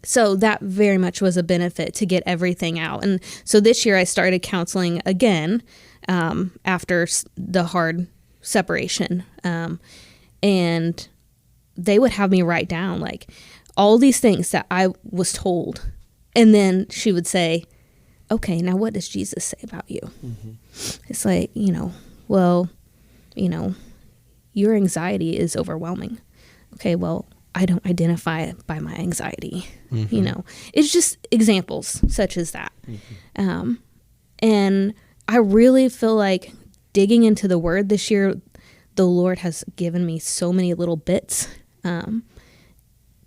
[SPEAKER 2] So that very much was a benefit to get everything out. And so this year I started counseling again, after the hard separation. And they would have me write down like all these things that I was told. And then she would say, okay, now what does Jesus say about you? Mm-hmm. It's like, your anxiety is overwhelming. Okay, well, I don't identify it by my anxiety. Mm-hmm. It's just examples such as that. Mm-hmm. And I really feel like digging into the Word this year, the Lord has given me so many little bits,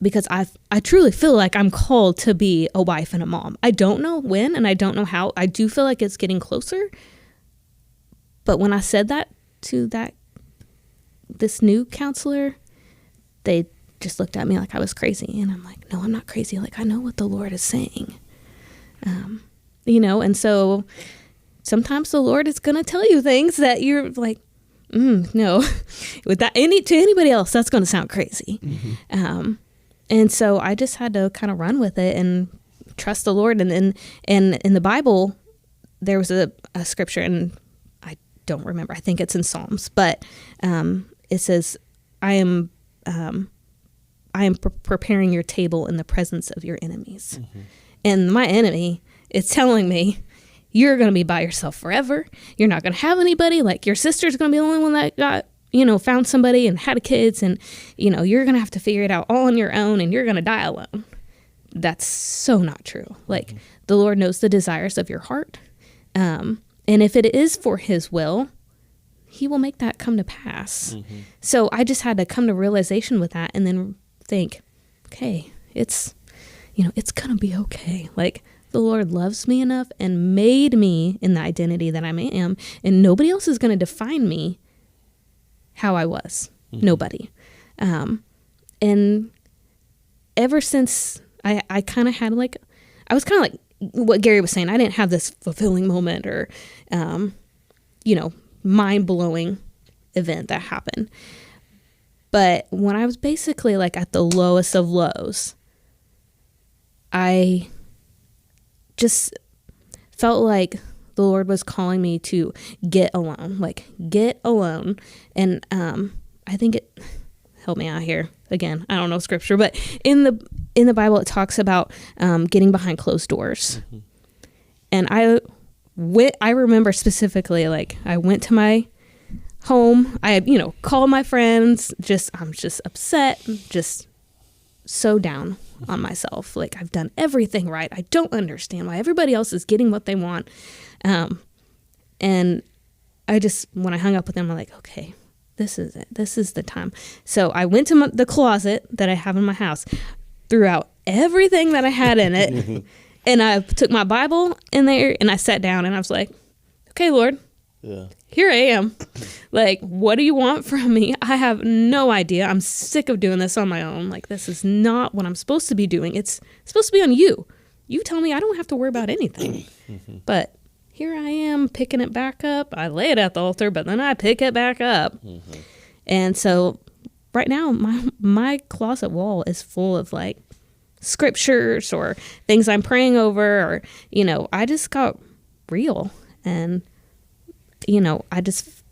[SPEAKER 2] because I truly feel like I'm called to be a wife and a mom. I don't know when, and I don't know how. I do feel like it's getting closer. But when I said that to this new counselor, they just looked at me like I was crazy. And I'm like, no, I'm not crazy. Like, I know what the Lord is saying. And so sometimes the Lord is going to tell you things that you're like, no, with that, to anybody else, that's going to sound crazy. Mm-hmm. And so I just had to kind of run with it and trust the Lord. And then in the Bible, there was a scripture, and I don't remember. I think it's in Psalms, but it says, I am preparing your table in the presence of your enemies. Mm-hmm. And my enemy is telling me, you're going to be by yourself forever. You're not going to have anybody. Like, your sister's going to be the only one that got, found somebody and had kids. And, you're going to have to figure it out all on your own, and you're going to die alone. That's so not true. Like, mm-hmm. the Lord knows the desires of your heart. And if it is for his will, he will make that come to pass. Mm-hmm. So I just had to come to realization with that, and then think, okay, it's going to be okay. Like, the Lord loves me enough and made me in the identity that I am, and nobody else is going to define me how I was. Mm-hmm. Nobody. And ever since I kind of had I was kind of like what Gary was saying. I didn't have this fulfilling moment or, mind-blowing event that happened. But when I was basically like at the lowest of lows, I just felt like the Lord was calling me to get alone. And I think help me out here. Again, I don't know scripture, but in the Bible, it talks about getting behind closed doors. Mm-hmm. And I remember specifically, like, I went to my home. I called my friends. I'm just upset, just so down on myself. Like, I've done everything right. I don't understand why everybody else is getting what they want. And I just, when I hung up with them, I'm like, okay, this is it. This is the time. So I went to the closet that I have in my house, threw out everything that I had in it, and I took my Bible in there, and I sat down, and I was like, okay, Lord, here I am. Like, what do you want from me? I have no idea. I'm sick of doing this on my own. Like, this is not what I'm supposed to be doing. It's supposed to be on you. You tell me I don't have to worry about anything. Mm-hmm. But here I am picking it back up. I lay it at the altar, but then I pick it back up. Mm-hmm. And so right now, my closet wall is full of like scriptures or things I'm praying over, or, I just got real. And, I just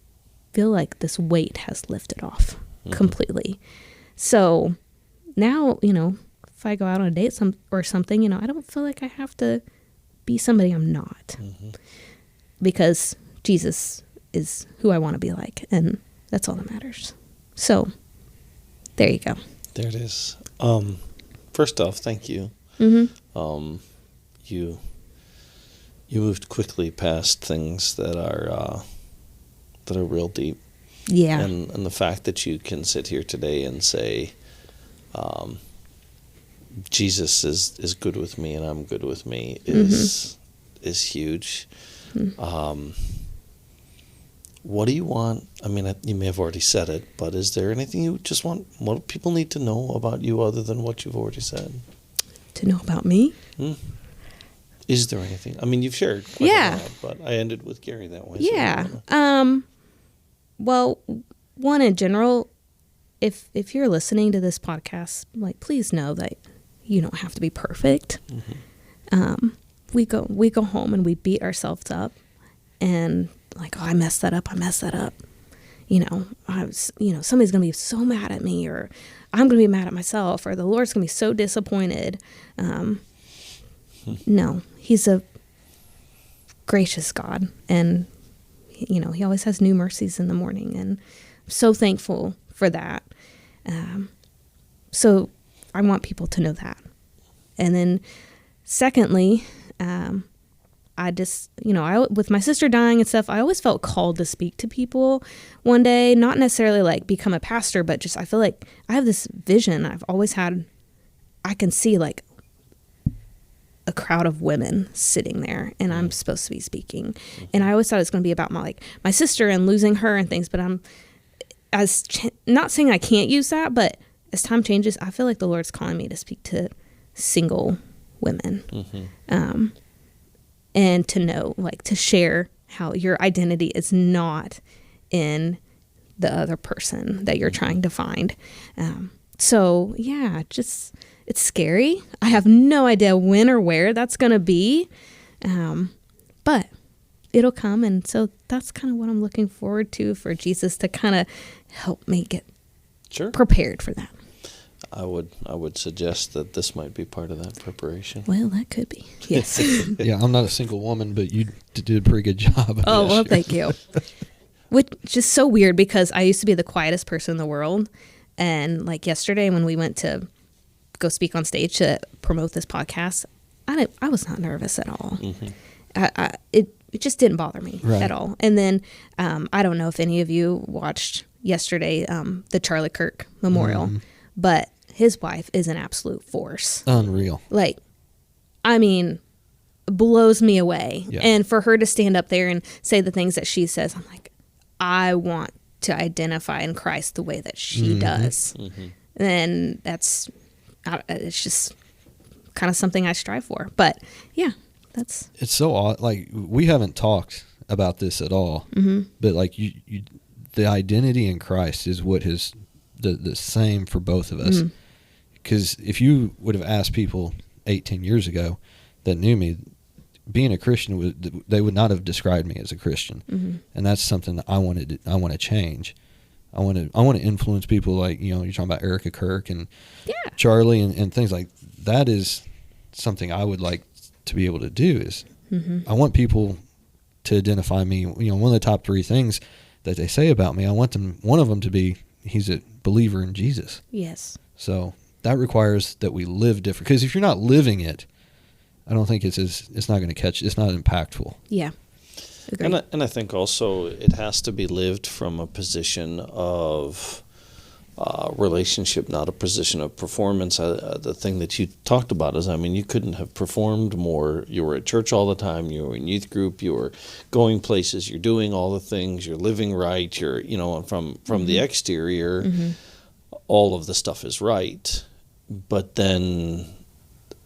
[SPEAKER 2] feel like this weight has lifted off completely. So now, if I go out on a date or something, I don't feel like I have to be somebody I'm not, because Jesus is who I want to be like, and that's all that matters. So there you go.
[SPEAKER 4] There it is. First off, thank you. Mm-hmm. You moved quickly past things that are real deep.
[SPEAKER 2] Yeah.
[SPEAKER 4] And the fact that you can sit here today and say, Jesus is good with me and I'm good with me is huge. Mm-hmm. What do you want? I mean, you may have already said it, but is there anything you just want? What do people need to know about you other than what you've already said?
[SPEAKER 2] To know about me?
[SPEAKER 4] Is there anything? I mean, you've shared quite a lot, but I ended with Gary that way.
[SPEAKER 2] Yeah. So well, one, in general, if you're listening to this podcast, like, please know that you don't have to be perfect. Mm-hmm. We go home and we beat ourselves up, and like, oh, I messed that up. Somebody's gonna be so mad at me, or I'm gonna be mad at myself, or the Lord's gonna be so disappointed. No, He's a gracious God, and He always has new mercies in the morning, and I'm so thankful for that. So I want people to know that. And then secondly, I just, with my sister dying and stuff, I always felt called to speak to people one day, not necessarily like become a pastor, but just, I feel like I have this vision I've always had. I can see like a crowd of women sitting there, and I'm supposed to be speaking. And I always thought it was going to be about my sister and losing her and things, but not saying I can't use that, but as time changes, I feel like the Lord's calling me to speak to single women. Mm-hmm. And to know, to share how your identity is not in the other person that you're trying to find. So yeah, just it's scary. I have no idea when or where that's going to be, but it'll come. And so that's kind of what I'm looking forward to, for Jesus to kind of help me get prepared for that.
[SPEAKER 4] I would suggest that this might be part of that preparation.
[SPEAKER 2] Well, that could be. Yes.
[SPEAKER 1] Yeah, I'm not a single woman, but you did a pretty good job.
[SPEAKER 2] Oh, well, thank you. Which is so weird, because I used to be the quietest person in the world. And like yesterday when we went to go speak on stage to promote this podcast, I was not nervous at all. Mm-hmm. It just didn't bother me at all. And then I don't know if any of you watched yesterday the Charlie Kirk memorial, but his wife is an absolute force.
[SPEAKER 1] Unreal.
[SPEAKER 2] Like, I mean, blows me away. Yeah. And for her to stand up there and say the things that she says, I'm like, I want to identify in Christ the way that she does. Mm-hmm. And it's just kind of something I strive for. But yeah, it's
[SPEAKER 1] so odd. Like, we haven't talked about this at all, but like you, the identity in Christ is what is the same for both of us. Because if you would have asked people 18 years ago that knew me, being a Christian, they would not have described me as a Christian. And that's something that I want to change. I want to influence people like, you're talking about Erica Kirk and Charlie and things like that. Is something I would like to be able to do. Is I want people to identify me. One of the top 3 things that they say about me, I want one of them to be, he's a believer in Jesus.
[SPEAKER 2] Yes.
[SPEAKER 1] So that requires that we live different. Because if you're not living it, I don't think it's not going to catch. It's not impactful.
[SPEAKER 2] Yeah. Agreed.
[SPEAKER 4] And I think also it has to be lived from a position of relationship, not a position of performance. The thing that you talked about is, you couldn't have performed more. You were at church all the time. You were in youth group. You were going places. You're doing all the things. You're living right. You're, from the exterior, all of the stuff is right. But then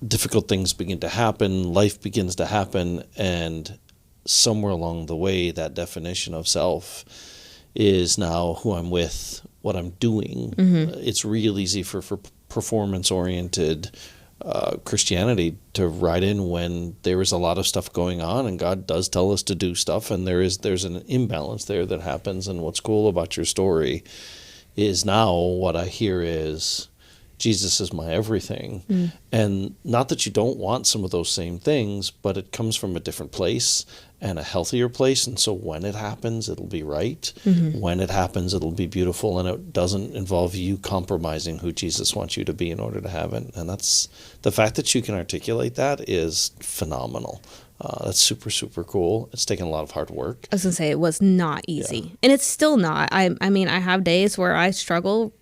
[SPEAKER 4] difficult things begin to happen. Life begins to happen, and somewhere along the way, that definition of self is now who I'm with, what I'm doing. It's real easy for performance-oriented Christianity to ride in when there is a lot of stuff going on, and God does tell us to do stuff, and there's an imbalance there that happens. And what's cool about your story is now what I hear is, Jesus is my everything. And not that you don't want some of those same things, but it comes from a different place and a healthier place. And so when it happens, it'll be right. When it happens, it'll be beautiful. And it doesn't involve you compromising who Jesus wants you to be in order to have it. And that's the fact that you can articulate that is phenomenal. That's super, super cool. It's taken a lot of hard work.
[SPEAKER 2] I was going to say, it was not easy. And it's still not. I have days where I struggle.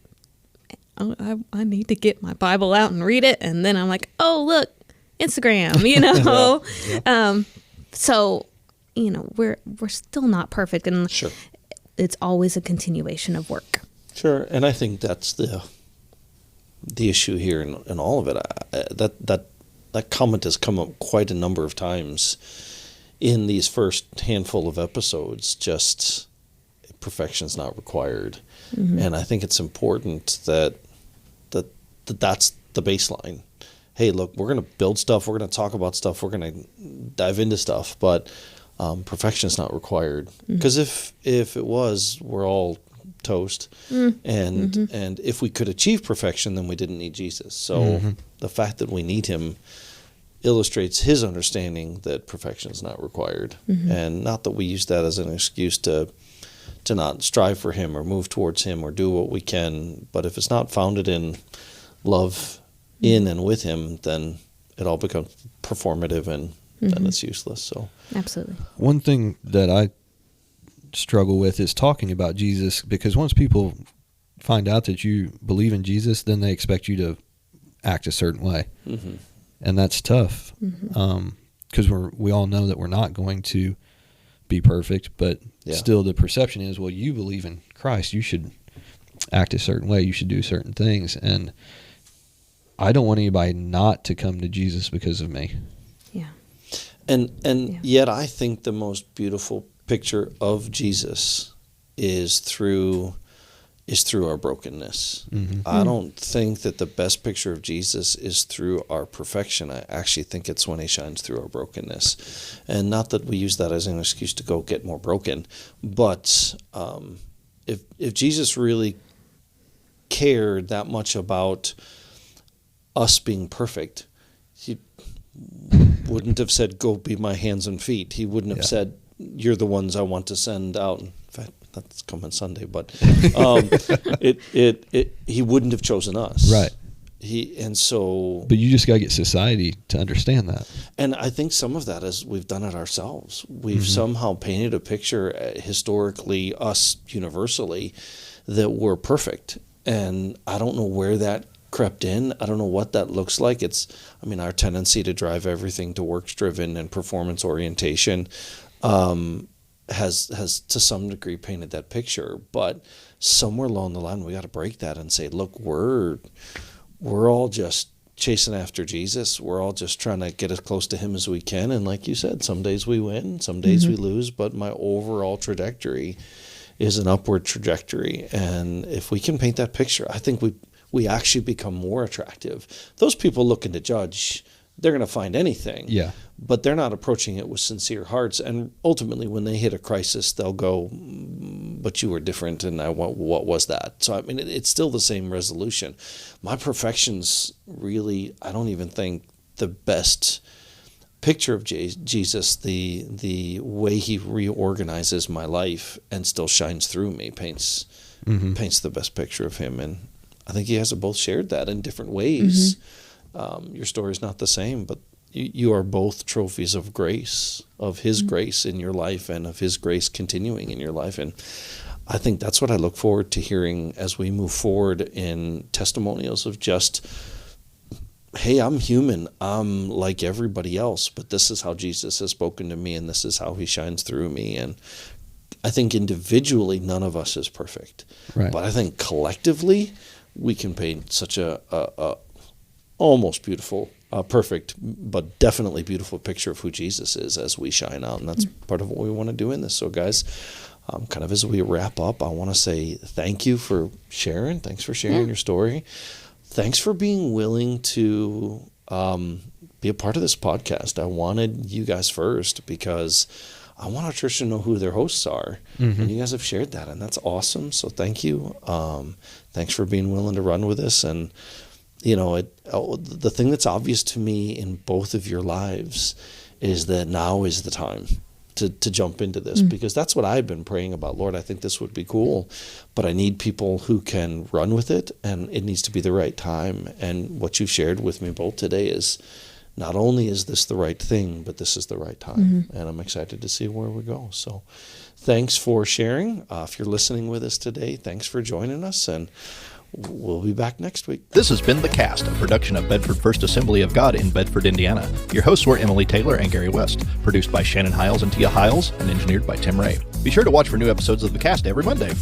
[SPEAKER 2] I need to get my Bible out and read it, and then I'm like, oh, look, Instagram, So, we're still not perfect, and it's always a continuation of work.
[SPEAKER 4] Sure, and I think that's the issue here in all of it. That comment has come up quite a number of times in these first handful of episodes. Just perfection's not required. And I think it's important that's the baseline. Hey, look, we're going to build stuff. We're going to talk about stuff. We're going to dive into stuff. But perfection is not required. Because if it was, we're all toast. And if we could achieve perfection, then we didn't need Jesus. So the fact that we need him illustrates his understanding that perfection is not required. And not that we use that as an excuse to not strive for him or move towards him or do what we can. But if it's not founded in love in and with him, then it all becomes performative, and then it's useless. So
[SPEAKER 2] absolutely.
[SPEAKER 1] One thing that I struggle with is talking about Jesus, because once people find out that you believe in Jesus, then they expect you to act a certain way. And that's tough, because we all know that we're not going to be perfect, but still the perception is, well, you believe in Christ, you should act a certain way, you should do certain things. And I don't want anybody not to come to Jesus because of me.
[SPEAKER 2] Yeah.
[SPEAKER 4] And yet I think the most beautiful picture of Jesus is through is through our brokenness.
[SPEAKER 1] Mm-hmm.
[SPEAKER 4] I don't think that the best picture of Jesus is through our perfection. I actually think it's when he shines through our brokenness. And not that we use that as an excuse to go get more broken, but if Jesus really cared that much about us being perfect, he wouldn't have said, go be my hands and feet. He wouldn't have said, you're the ones I want to send out. In fact, that's coming Sunday, but he wouldn't have chosen us.
[SPEAKER 1] Right.
[SPEAKER 4] But
[SPEAKER 1] you just got to get society to understand that.
[SPEAKER 4] And I think some of that is we've done it ourselves. We've somehow painted a picture, historically, us universally, that we're perfect. And I don't know where that crept in. I don't know what that looks like. Our tendency to drive everything to works driven and performance orientation has to some degree painted that picture. But somewhere along the line, we got to break that and say, look, we're all just chasing after Jesus. We're all just trying to get as close to him as we can. And like you said, some days we win, some days we lose, but my overall trajectory is an upward trajectory. And if we can paint that picture, I think we actually become more attractive. Those people looking to judge, they're going to find anything.
[SPEAKER 1] Yeah.
[SPEAKER 4] But they're not approaching it with sincere hearts. And ultimately, when they hit a crisis, they'll go, but you were different, and what was that? So, it's still the same resolution. My perfection's really, I don't even think the best picture of Jesus, the way he reorganizes my life and still shines through me, paints the best picture of him. And I think you guys have both shared that in different ways. Your story's not the same, but you are both trophies of grace, of his grace in your life and of his grace continuing in your life. And I think that's what I look forward to hearing as we move forward in testimonials of just, hey, I'm human. I'm like everybody else, but this is how Jesus has spoken to me, and this is how he shines through me. And I think individually, none of us is perfect.
[SPEAKER 1] Right.
[SPEAKER 4] But I think collectively, we can paint such a almost beautiful, perfect, but definitely beautiful picture of who Jesus is as we shine out. And that's part of what we want to do in this. So guys, kind of as we wrap up, I want to say thank you for sharing. Thanks for sharing your story. Thanks for being willing to be a part of this podcast. I wanted you guys first because I want our church to know who their hosts are. And you guys have shared that, and that's awesome. So thank you. Thanks for being willing to run with us. And the thing that's obvious to me in both of your lives is that now is the time to jump into this, because that's what I've been praying about. Lord, I think this would be cool, but I need people who can run with it, and it needs to be the right time. And what you shared with me both today is not only is this the right thing, but this is the right time. And I'm excited to see where we go. So thanks for sharing. If you're listening with us today, thanks for joining us, and we'll be back next week.
[SPEAKER 5] This has been The Cast, a production of Bedford First Assembly of God in Bedford, Indiana. Your hosts were Emily Taylor and Gary West, produced by Shannon Hiles and Tia Hiles, and engineered by Tim Ray. Be sure to watch for new episodes of The Cast every Monday.